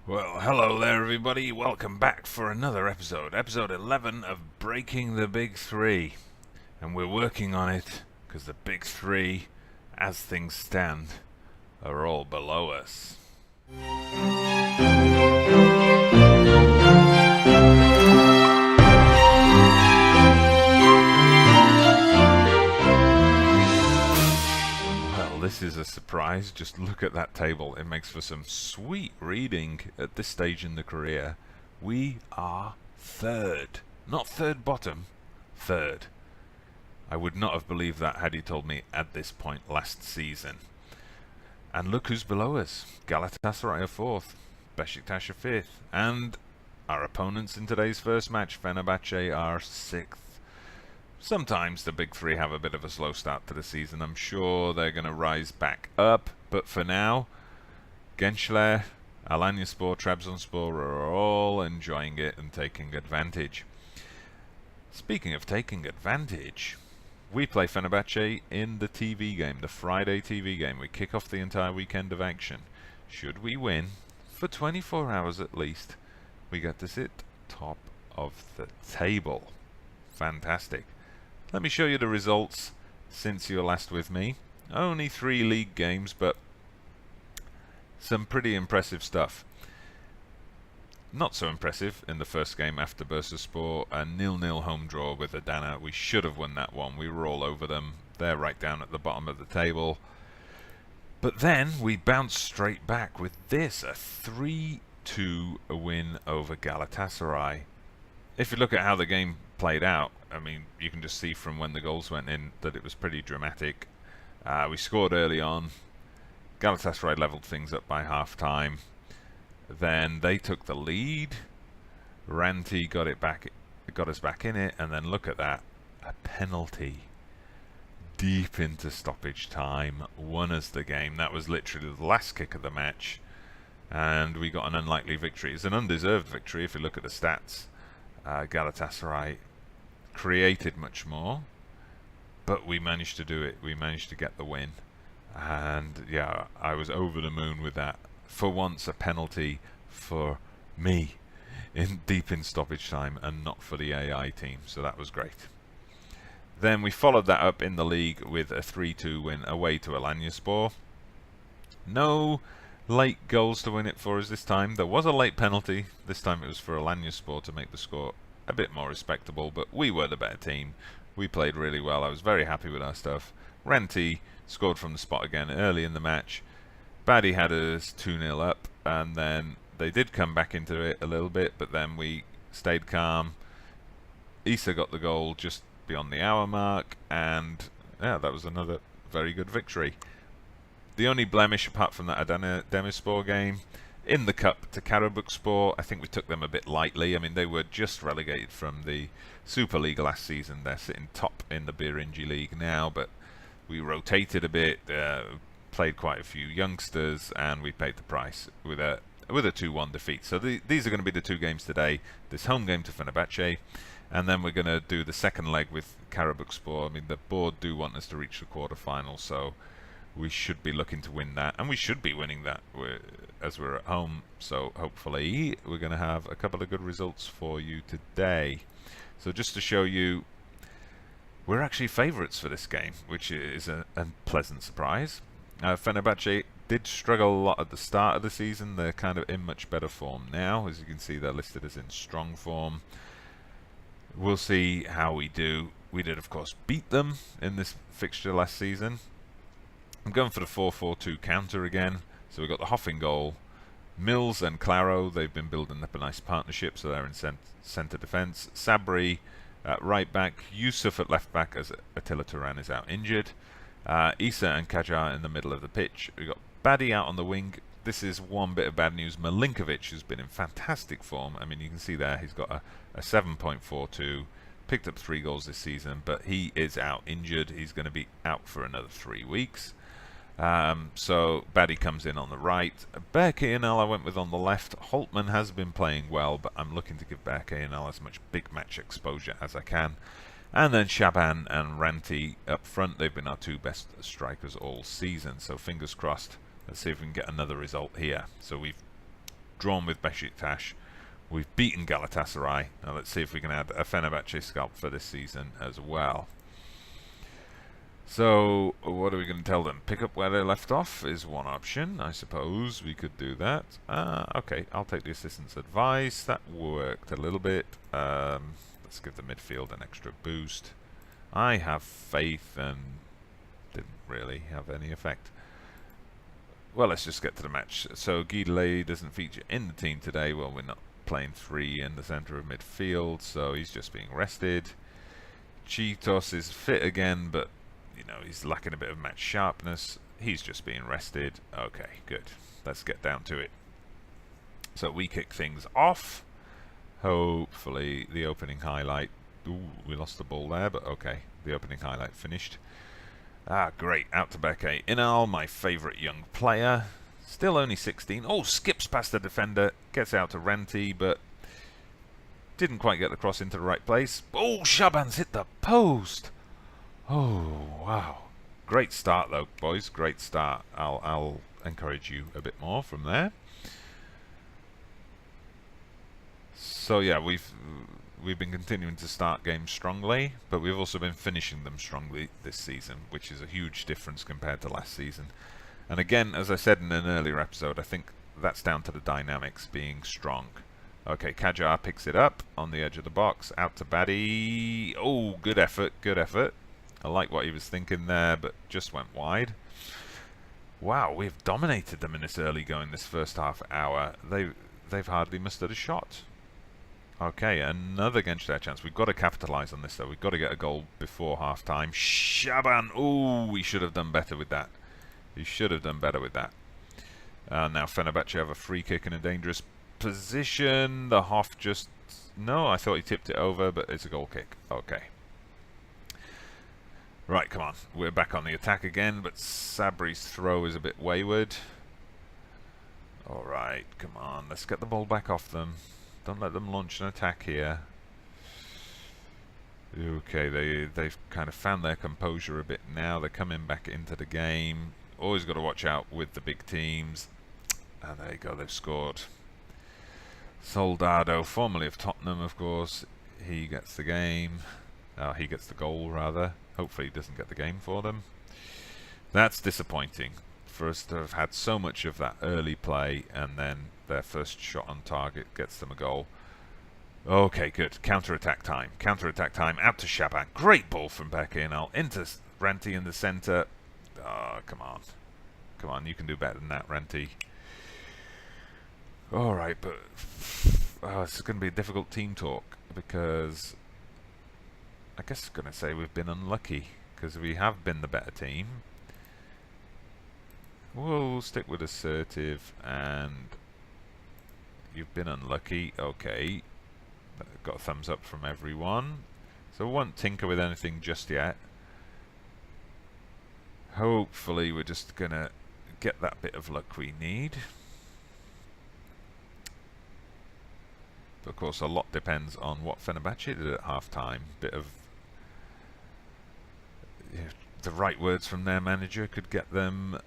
Well, hello there everybody, welcome back for another episode 11 of Breaking the Big Three. And we're working on it, because the Big Three, as things stand, are all below us. This is a surprise. Just look at that table. It makes for some sweet reading at this stage in the career. We are third. Not third bottom, third. I would not have believed that had he told me at this point last season. And look who's below us. Galatasaray are fourth, Besiktas are fifth, and our opponents in today's first match, Fenerbahce, are sixth. Sometimes the big three have a bit of a slow start to the season. I'm sure they're going to rise back up, but for now, Genclerbirligi, Alanyaspor, Trabzonspor are all enjoying it and taking advantage. Speaking of taking advantage, we play Fenerbahce in the TV game, the Friday TV game. We kick off the entire weekend of action. Should we win, for 24 hours at least, we get to sit top of the table. Fantastic. Let me show you the results since you were last with me. Only 3 league games, but some pretty impressive stuff. Not so impressive in the first game after Bursaspor, a 0-0 home draw with Adana. We should have won that one. We were all over them. They're right down at the bottom of the table. But then we bounced straight back with this, a 3-2 win over Galatasaray. If you look at how the game played out, I mean, you can just see from when the goals went in that it was pretty dramatic. We scored early on. Galatasaray levelled things up by half-time. Then they took the lead. Ranti got us back in it, and then look at that, a penalty deep into stoppage time won us the game. That was literally the last kick of the match, and we got an unlikely victory. It's an undeserved victory if you look at the stats. Galatasaray created much more, but we managed to do it. We managed to get the win, and yeah, I was over the moon with that. For once, a penalty for me deep in stoppage time and not for the AI team, so that was great. Then we followed that up in the league with a 3-2 win away to Alanyaspor. No late goals to win it for us this time. There was a late penalty. This time it was for Alanyaspor to make the score a bit more respectable, but we were the better team. We played really well. I was very happy with our stuff. Ranti scored from the spot again early in the match. Badi had us 2-0 up, and then they did come back into it a little bit, but then we stayed calm. Issa got the goal just beyond the hour mark, and yeah, that was another very good victory. The only blemish apart from that Adana Demirspor game, in the cup to Karabukspor, I think we took them a bit lightly. I mean, they were just relegated from the Super League last season. They're sitting top in the Birinci League now, but we rotated a bit, played quite a few youngsters, and we paid the price with a 2-1 defeat. So these are going to be the 2 games today. This home game to Fenerbahce, and then we're going to do the second leg with Karabukspor. I mean, the board do want us to reach the quarterfinals, so we should be looking to win that, and we should be winning that as we're at home. So hopefully we're going to have a couple of good results for you today. So just to show you, we're actually favourites for this game, which is a pleasant surprise. Fenerbahce did struggle a lot at the start of the season. They're kind of in much better form now. As you can see, they're listed as in strong form. We'll see how we do. We did, of course, beat them in this fixture last season. I'm going for the 4-4-2 counter again. So we've got the Hoff in goal. Mills and Claro, they've been building up a nice partnership, so they're in centre defence. Sabri at right back. Yusuf at left back as Attila Turan is out injured. Issa and Kajar in the middle of the pitch. We've got Badi out on the wing. This is one bit of bad news. Milinkovic has been in fantastic form. I mean, you can see there he's got a 7.42. Picked up 3 goals this season, but he is out injured. He's going to be out for another 3 weeks. So Badi comes in on the right. Berkeyanel I went with on the left. Holtman has been playing well, but I'm looking to give Berkeyanel as much big match exposure as I can. And then Shaban and Ranti up front. They've been our 2 best strikers all season, so fingers crossed. Let's see if we can get another result here. So we've drawn with Besiktas. We've beaten Galatasaray. Now let's see if we can add a Fenerbahce scalp for this season as well. So, what are we going to tell them? Pick up where they left off is one option. I suppose we could do that. Okay, I'll take the assistant's advice. That worked a little bit. Let's give the midfield an extra boost. I have faith, and didn't really have any effect. Well, let's just get to the match. So, Guideley doesn't feature in the team today. Well, we're not playing 3 in the centre of midfield, so he's just being rested. Cheetos is fit again, but you know, he's lacking a bit of match sharpness. He's just being rested. Okay, good. Let's get down to it. So we kick things off. Hopefully the opening highlight. Ooh, we lost the ball there, but okay. The opening highlight finished. Ah, great. Out to Beke. Inal, my favourite young player. Still only 16. Oh, skips past the defender. Gets out to Ranti, but didn't quite get the cross into the right place. Oh, Shaban's hit the post. Oh, wow. Great start, though, boys. Great start. I'll encourage you a bit more from there. So, yeah, we've been continuing to start games strongly, but we've also been finishing them strongly this season, which is a huge difference compared to last season. And again, as I said in an earlier episode, I think that's down to the dynamics being strong. Okay, Kajar picks it up on the edge of the box. Out to Baddy. Oh, good effort, good effort. I like what he was thinking there, but just went wide. Wow, we've dominated them in this early going, this first half hour. They've hardly mustered a shot. Okay, another Genclerbirligi chance. We've got to capitalise on this, though. We've got to get a goal before half-time. Shaban! Oh, we should have done better with that. He should have done better with that. Now Fenerbahce have a free kick in a dangerous position. The Hoff just... No, I thought he tipped it over, but it's a goal kick. Okay. Right, come on. We're back on the attack again, but Sabri's throw is a bit wayward. Alright, come on. Let's get the ball back off them. Don't let them launch an attack here. Okay, they've kind of found their composure a bit now. They're coming back into the game. Always got to watch out with the big teams. And there you go, they've scored. Soldado, formerly of Tottenham, of course. He gets the game. He gets the goal, rather. Hopefully he doesn't get the game for them. That's disappointing for us to have had so much of that early play, and then their first shot on target gets them a goal. Okay, good. Counter-attack time. Counter-attack time. Out to Shaban. Great ball from Bekinal. Into Ranti in the centre. Oh, come on. Come on, you can do better than that, Ranti. Alright, but... it's going to be a difficult team talk, because... I guess I'm going to say we've been unlucky, because we have been the better team. We'll stick with assertive, and you've been unlucky. Okay, got a thumbs up from everyone. So we won't tinker with anything just yet. Hopefully we're just going to get that bit of luck we need. But of course a lot depends on what Fenerbahce did at half-time. Bit of... the right words from their manager could get them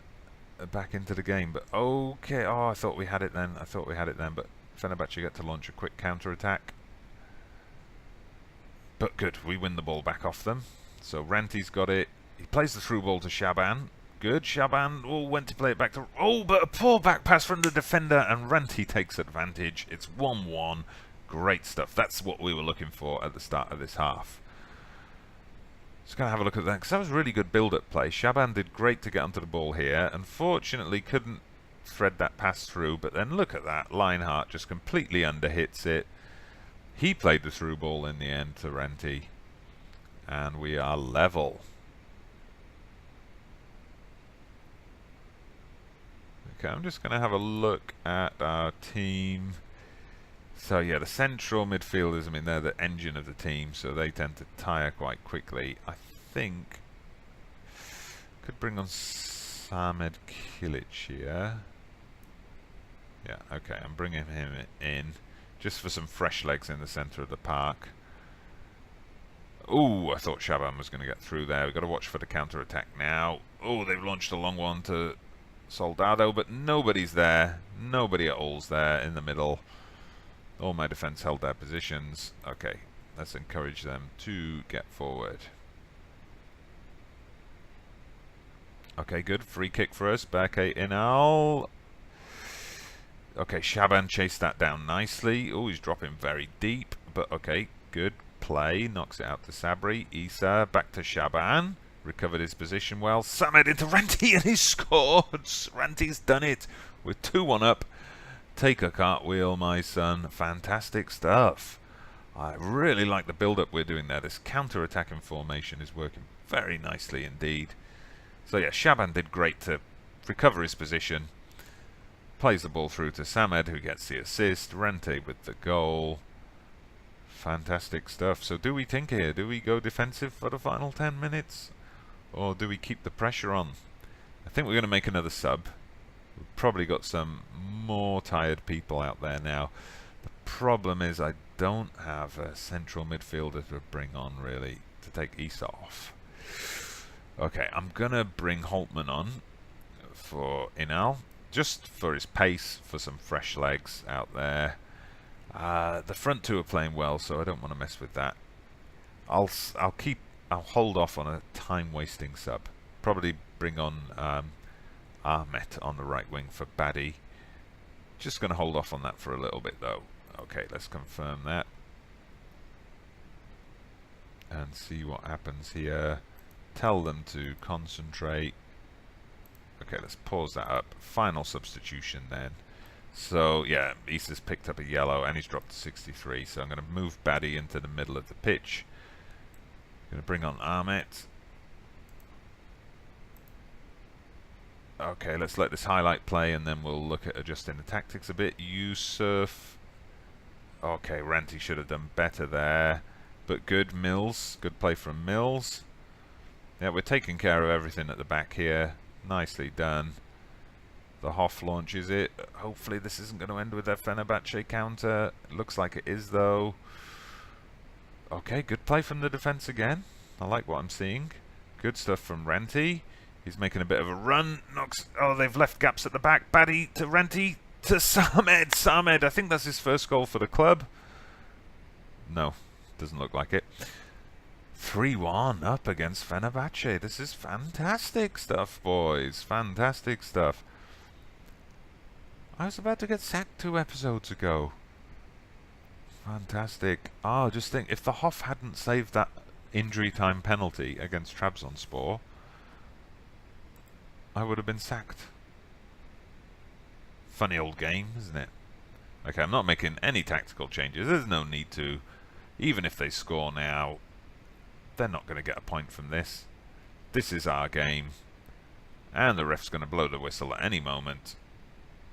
back into the game. But okay, oh, I thought we had it then. I thought we had it then, but Fenerbahce get to launch a quick counter-attack. But good, we win the ball back off them. So Ranti's got it. He plays the through ball to Shaban. Good, Shaban went to play it back to... Oh, but a poor back pass from the defender, and Ranti takes advantage. It's 1-1. Great stuff. That's what we were looking for at the start of this half. Just going to have a look at that, because that was really good build-up play. Shaban did great to get onto the ball here. Unfortunately, couldn't thread that pass through, but then look at that. Lionheart just completely underhits it. He played the through ball in the end to Ranti. And we are level. Okay, I'm just going to have a look at our team. So yeah, the central midfielders, I mean, they're the engine of the team, so they tend to tire quite quickly. I think could bring on Samed Kilic here. Yeah, okay, I'm bringing him in just for some fresh legs in the centre of the park. Ooh, I thought Shaban was going to get through there. We've got to watch for the counter-attack now. Oh, they've launched a long one to Soldado, but nobody's there. Nobody at all's there in the middle. All my defense held their positions. Okay, let's encourage them to get forward. Okay, good. Free kick for us. Berke Inal. Okay, Shaban chased that down nicely. Oh, he's dropping very deep. But okay, good play. Knocks it out to Sabri. Isa back to Shaban. Recovered his position well. Samed into Ranti and he scored. Ranti's done it. We're 2-1 up. Take a cartwheel, my son. Fantastic stuff. I really like the build-up we're doing there. This counter-attacking formation is working very nicely indeed. So yeah, Shaban did great to recover his position. Plays the ball through to Samed, who gets the assist. Rente with the goal. Fantastic stuff. So do we think here? Do we go defensive for the final 10 minutes? Or do we keep the pressure on? I think we're going to make another sub. We've probably got some more tired people out there now. The problem is I don't have a central midfielder to bring on, really, to take Isa off. Okay, I'm going to bring Holtman on for Inal, just for his pace, for some fresh legs out there. The front two are playing well, so I don't want to mess with that. I'll hold off on a time-wasting sub. Probably bring on Ahmet on the right wing for Baddy. Just going to hold off on that for a little bit, though. Okay, let's confirm that. And see what happens here. Tell them to concentrate. Okay, let's pause that up. Final substitution then. So, yeah, Isa's picked up a yellow and he's dropped to 63. So I'm going to move Baddy into the middle of the pitch. Going to bring on Ahmet. Okay, let's let this highlight play and then we'll look at adjusting the tactics a bit. Yusuf. Okay, Ranti should have done better there. But good, Mills. Good play from Mills. Yeah, we're taking care of everything at the back here. Nicely done. The Hoff launches it. Hopefully this isn't going to end with their Fenerbahce counter. It looks like it is, though. Okay, good play from the defense again. I like what I'm seeing. Good stuff from Ranti. He's making a bit of a run. Oh, they've left gaps at the back. Baddy to Ranti to Samed. Samed, I think that's his first goal for the club. No, doesn't look like it. 3-1 up against Fenerbahce. This is fantastic stuff, boys. Fantastic stuff. I was about to get sacked 2 episodes ago. Fantastic. Oh, just think, if the Hoff hadn't saved that injury time penalty against Trabzonspor, I would have been sacked. Funny old game, isn't it? Okay, I'm not making any tactical changes. There's no need to. Even if they score now, they're not going to get a point from this. This is our game. And the ref's going to blow the whistle at any moment.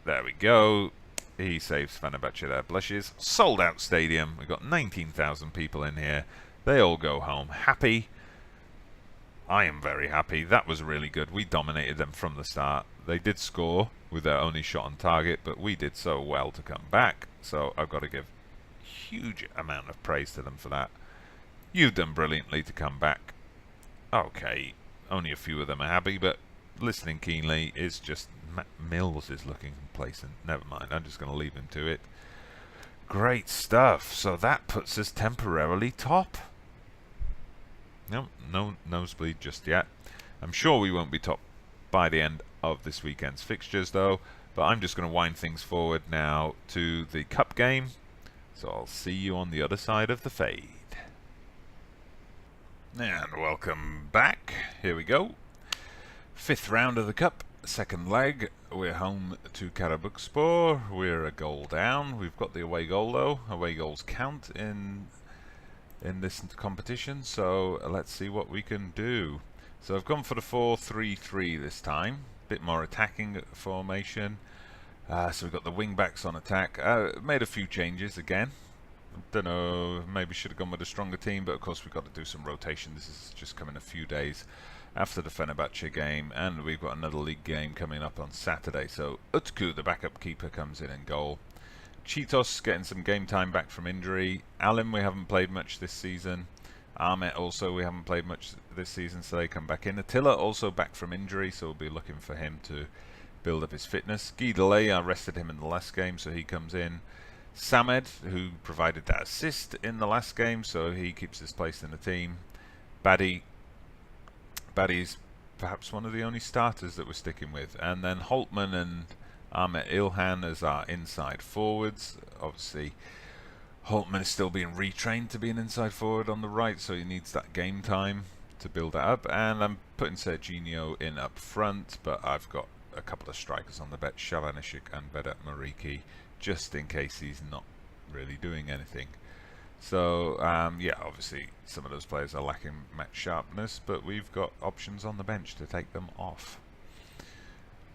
There we go. He saves Fenerbahce there. Blushes. Sold out stadium. We've got 19,000 people in here. They all go home happy. I am very happy. That was really good. We dominated them from the start. They did score with their only shot on target, but we did so well to come back. So I've got to give a huge amount of praise to them for that. You've done brilliantly to come back. Okay, only a few of them are happy, but listening keenly is just... Mills is looking complacent. Never mind, I'm just going to leave him to it. Great stuff. So that puts us temporarily top. No nosebleed just yet. I'm sure we won't be top by the end of this weekend's fixtures, though. But I'm just going to wind things forward now to the cup game. So I'll see you on the other side of the fade. And welcome back. Here we go. 5th round of the cup. Second leg. We're home to Karabukspor. We're a goal down. We've got the away goal, though. Away goals count in this competition. So let's see what we can do. So I've gone for the 4-3-3 this time. Bit more attacking formation. So we've got the wing backs on attack. Made a few changes again. Don't know, maybe should have gone with a stronger team, but of course we've got to do some rotation. This is just coming a few days after the Fenerbahce game, and we've got another league game coming up on Saturday. So Utku, the backup keeper, comes in goal. Cheetos getting some game time back from injury. Alim, we haven't played much this season. Ahmet also, we haven't played much this season, so they come back in. Attila also back from injury, so we'll be looking for him to build up his fitness. Guidele, I rested him in the last game, so he comes in. Samed, who provided that assist in the last game, so he keeps his place in the team. Baddy's perhaps one of the only starters that we're sticking with. And then Holtman and Ahmet Ilhan as our inside forwards. Obviously, Holtman is still being retrained to be an inside forward on the right, so he needs that game time to build that up. And I'm putting Serginho in up front, but I've got a couple of strikers on the bet, Shavanishik and Vedat Mariki, just in case he's not really doing anything. So, yeah, obviously some of those players are lacking match sharpness, but we've got options on the bench to take them off.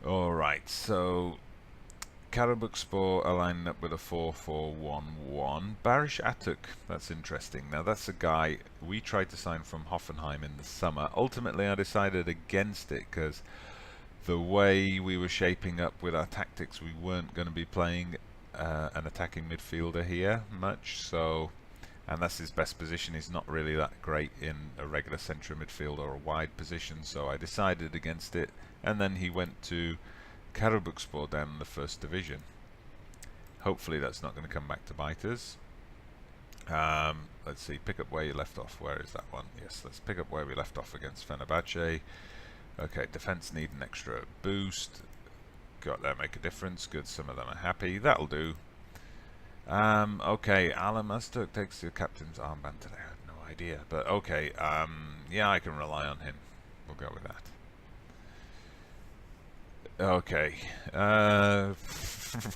Alright, so Karabukspor are lining up with a 4-4-1-1. Barish Atuk, that's interesting. Now that's a guy we tried to sign from Hoffenheim in the summer. Ultimately I decided against it because the way we were shaping up with our tactics, we weren't going to be playing an attacking midfielder here much, so, and that's his best position. He's not really that great in a regular central midfield or a wide position, so I decided against it. And then he went to Karabukspor down in the first division. Hopefully that's not going to come back to bite us. Let's see, pick up where you left off. Where is that one? Yes, let's pick up where we left off against Fenerbahce. Okay, defense need an extra boost. Got that, make a difference. Good, some of them are happy. That'll do. Okay, Alan Mastuk takes the captain's armband today. I had no idea, but okay. Yeah, I can rely on him. We'll go with that. Okay.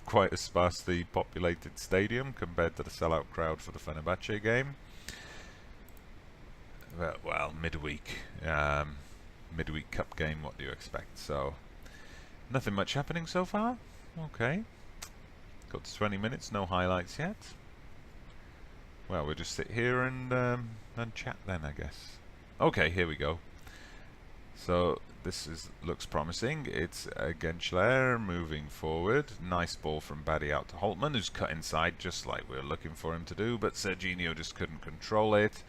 Quite a sparsely populated stadium compared to the sellout crowd for the Fenerbahce game. Well, midweek. Midweek cup game, what do you expect? So, nothing much happening so far. Okay. Got to 20 minutes, no highlights yet. Well, we'll just sit here and chat then, I guess. Okay, here we go. So, this looks promising. It's Gencler moving forward. Nice ball from Baddy out to Holtman, who's cut inside just like we were looking for him to do, but Serginho just couldn't control it.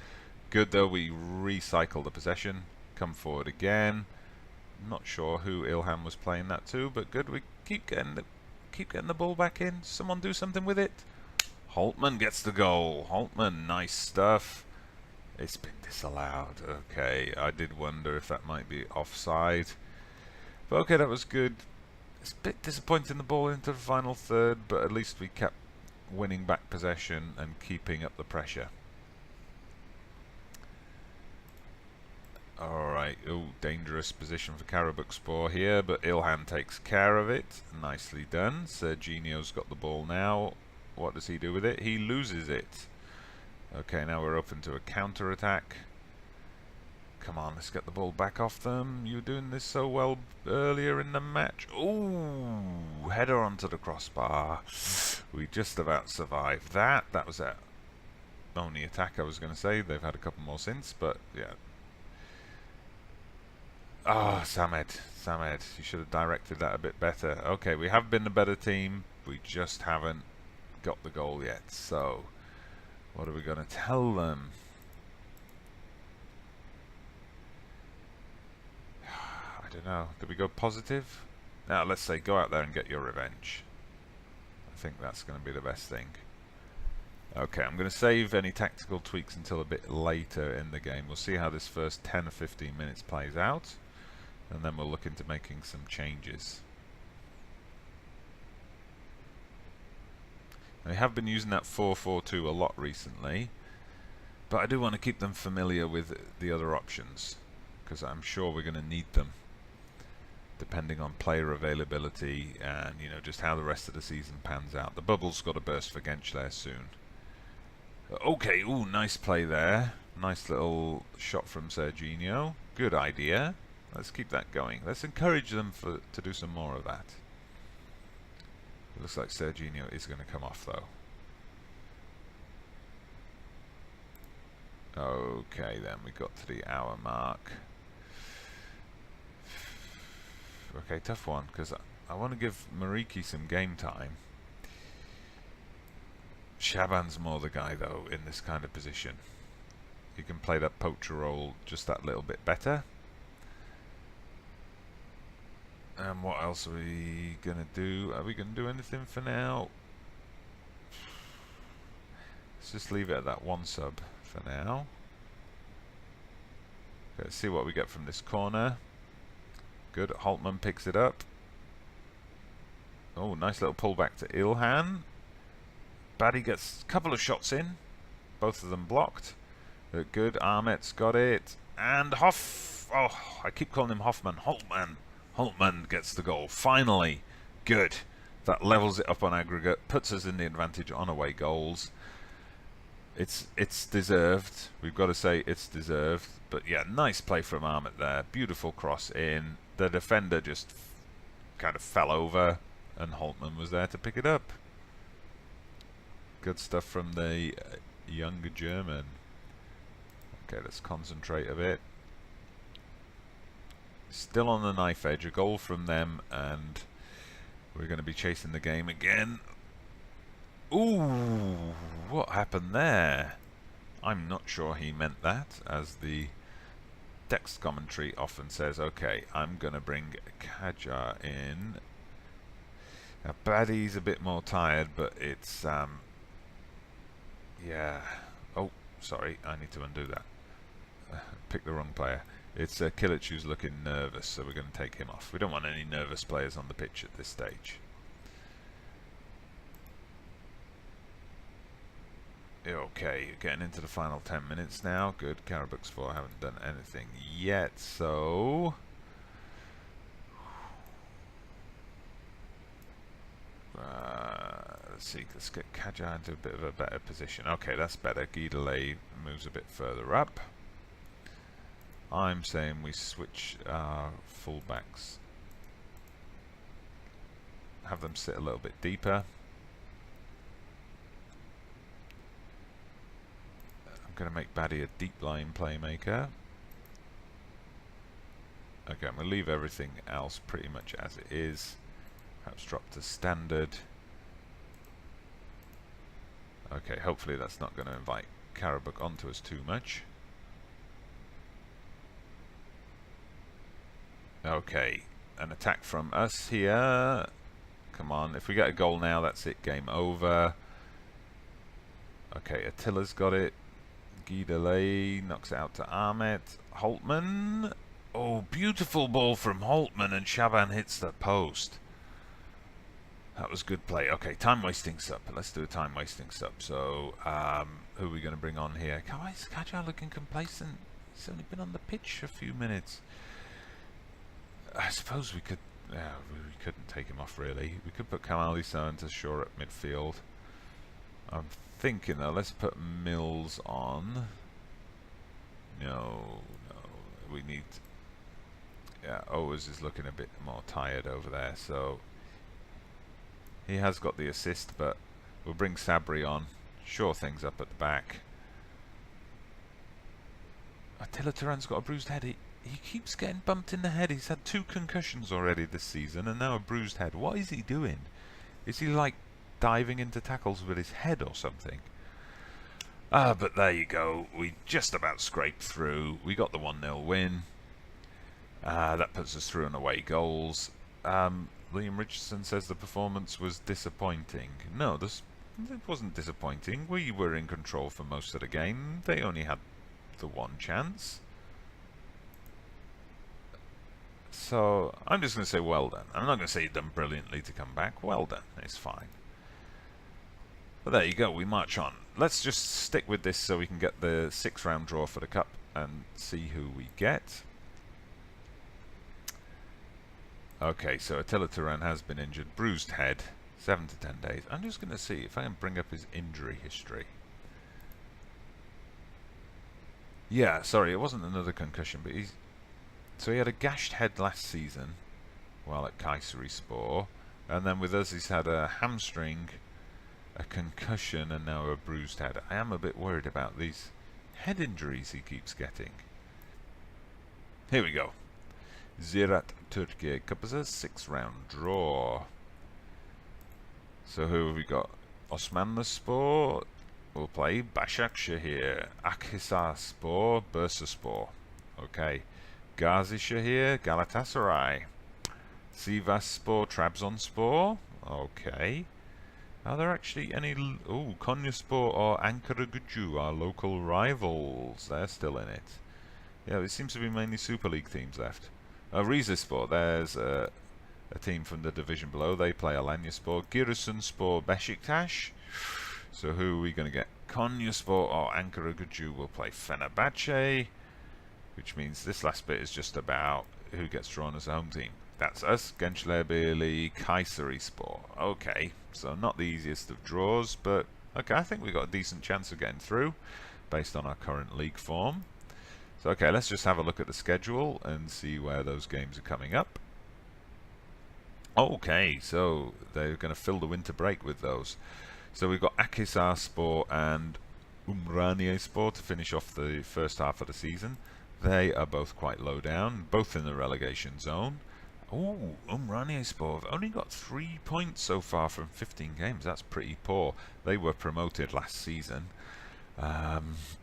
Good though, we recycle the possession. Come forward again. Not sure who Ilham was playing that to, but good. We keep getting the ball back in. Someone do something with it. Holtman gets the goal. Holtman, nice stuff. It's been disallowed. Okay, I did wonder if that might be offside. But okay, that was good. It's a bit disappointing the ball into the final third, but at least we kept winning back possession and keeping up the pressure. Alright, oh, dangerous position for Karabukspor here, but Ilhan takes care of it. Nicely done. Serginho's got the ball now. What does he do with it? He loses it. Okay, now we're open to a counter-attack. Come on, let's get the ball back off them. You were doing this so well earlier in the match. Ooh, header onto the crossbar. We just about survived that. That was our only attack, I was going to say. They've had a couple more since, but yeah. Ah, Samed, you should have directed that a bit better. Okay, we have been the better team. We just haven't got the goal yet. So, what are we going to tell them? I don't know. Did we go positive? Now, let's say go out there and get your revenge. I think that's going to be the best thing. Okay, I'm going to save any tactical tweaks until a bit later in the game. We'll see how this first 10 or 15 minutes plays out. And then we'll look into making some changes. We have been using that 4-4-2 a lot recently, but I do want to keep them familiar with the other options, because I'm sure we're going to need them, depending on player availability and, you know, just how the rest of the season pans out. The bubble's got to burst for Gencler soon. Okay, ooh, nice play there. Nice little shot from Serginho. Good idea. Let's keep that going. Let's encourage them to do some more of that. It looks like Serginho is going to come off though. Okay, then we got to the hour mark. Okay, tough one, because I want to give Mariki some game time. Shaban's more the guy though in this kind of position. He can play that poacher role just that little bit better. And what else are we going to do? Are we going to do anything for now? Let's just leave it at that 1 sub for now. Okay, let's see what we get from this corner. Good. Holtman picks it up. Oh, nice little pull back to Ilhan. Baddy gets a couple of shots in. Both of them blocked. Good. Ahmet's got it. And Oh, I keep calling him Hoffman. Holtman gets the goal. Finally. Good. That levels it up on aggregate. Puts us in the advantage on away goals. It's deserved. We've got to say it's deserved. But yeah, nice play from Ahmet there. Beautiful cross in. The defender just kind of fell over, and Holtman was there to pick it up. Good stuff from the younger German. Okay, let's concentrate a bit. Still on the knife edge. A goal from them, and we're going to be chasing the game again. Ooh, what happened there? I'm not sure he meant that, as the text commentary often says. Okay, I'm going to bring Kajar in. Now, Baddy's a bit more tired, but it's, yeah. Oh, sorry, I need to undo that. Pick the wrong player. It's Kilic who's looking nervous, so we're going to take him off. We don't want any nervous players on the pitch at this stage. Okay, getting into the final 10 minutes now. Good. Karabukspor haven't done anything yet, so let's see. Let's get Kajar into a bit of a better position. Okay, that's better. Guidolay moves a bit further up. I'm saying we switch our fullbacks. Have them sit a little bit deeper. Going to make Baddy a deep line playmaker. Okay, I'm going to leave everything else pretty much as it is. Perhaps drop to standard. Okay, hopefully that's not going to invite Karabuk onto us too much. Okay, an attack from us here. Come on, if we get a goal now, that's it, game over. Okay, Attila's got it. Guidolay knocks it out to Ahmet. Holtman. Oh, beautiful ball from Holtman, and Shaban hits the post. That was good play. Okay, time wasting sub. Let's do a time wasting sub. So, who are we going to bring on here? Is Kajar looking complacent? He's only been on the pitch a few minutes. I suppose we could. Yeah, we couldn't take him off really. We could put Kamal Issa into shore at midfield. I'm thinking though, let's put Mills on. No, we need. Yeah, Owers is looking a bit more tired over there, so he has got the assist, but we'll bring Sabri on, shore things up at the back. Attila Turan's got a bruised head. He keeps getting bumped in the head. He's had 2 concussions already this season, and now a bruised head. What is he doing? Is he like diving into tackles with his head or something? But there you go. We just about scraped through. We got the 1-0 win. That puts us through on away goals. Liam Richardson says the performance was disappointing. No, it wasn't disappointing. We were in control for most of the game. They only had the 1 chance. So I'm just going to say well done. I'm not going to say you've done brilliantly to come back. Well done. It's fine. But there you go. We march on. Let's just stick with this so we can get the 6-round draw for the cup and see who we get. Okay, so Attila Turan has been injured. Bruised head. 7 to 10 days. I'm just going to see if I can bring up his injury history. Yeah, sorry, it wasn't another concussion, but so he had a gashed head last season while at Kayserispor, and then with us he's had a hamstring, a concussion, and now a bruised head. I am a bit worried about these head injuries he keeps getting. Here we go. Ziraat Türkiye Cup is a 6-round draw. So who have we got? Osmanlıspor will play Başakşehir, Akhisarspor, Bursaspor. Okay. Gazishehir, Galatasaray. Sivasspor, Trabzonspor. Okay. Are there actually any... Oh, Konyaspor or Ankaragücü, our local rivals. They're still in it. Yeah, there seems to be mainly Super League teams left. Rizespor, there's a team from the division below. They play Alanyaspor. Giresunspor, Besiktas. So who are we going to get? Konyaspor or Ankaragücü will play Fenerbahce, which means this last bit is just about who gets drawn as a home team. That's us, Genclerbirligi, Kayserispor. Okay, so not the easiest of draws, but okay, I think we've got a decent chance of getting through based on our current league form. So okay, let's just have a look at the schedule and see where those games are coming up. Okay, so they're going to fill the winter break with those. So we've got Akhisarspor and Umraniyaspor to finish off the first half of the season. They are both quite low down, both in the relegation zone. Oh, Umraniyaspor have only got 3 points so far from 15 games. That's pretty poor. They were promoted last season.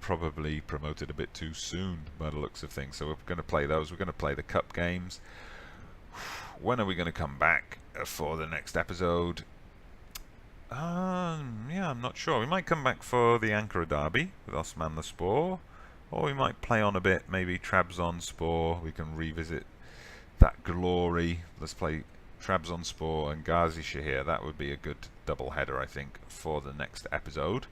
Probably promoted a bit too soon by the looks of things. So we're going to play those. We're going to play the cup games. When are we going to come back for the next episode? Yeah, I'm not sure. We might come back for the Ankara derby with Osmanlıspor. Or we might play on a bit, maybe Trabzonspor. We can revisit that glory. Let's play Trabzonspor and Gazişehir. That would be a good double header, I think, for the next episode.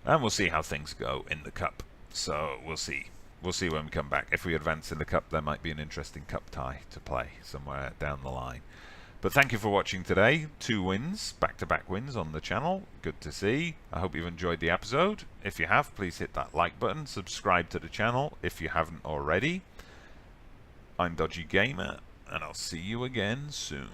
And we'll see how things go in the cup. So we'll see. We'll see when we come back. If we advance in the cup, there might be an interesting cup tie to play somewhere down the line. But thank you for watching today. 2 wins, back-to-back wins on the channel. Good to see. I hope you've enjoyed the episode. If you have, please hit that like button. Subscribe to the channel if you haven't already. I'm Dodgy Gamer, and I'll see you again soon.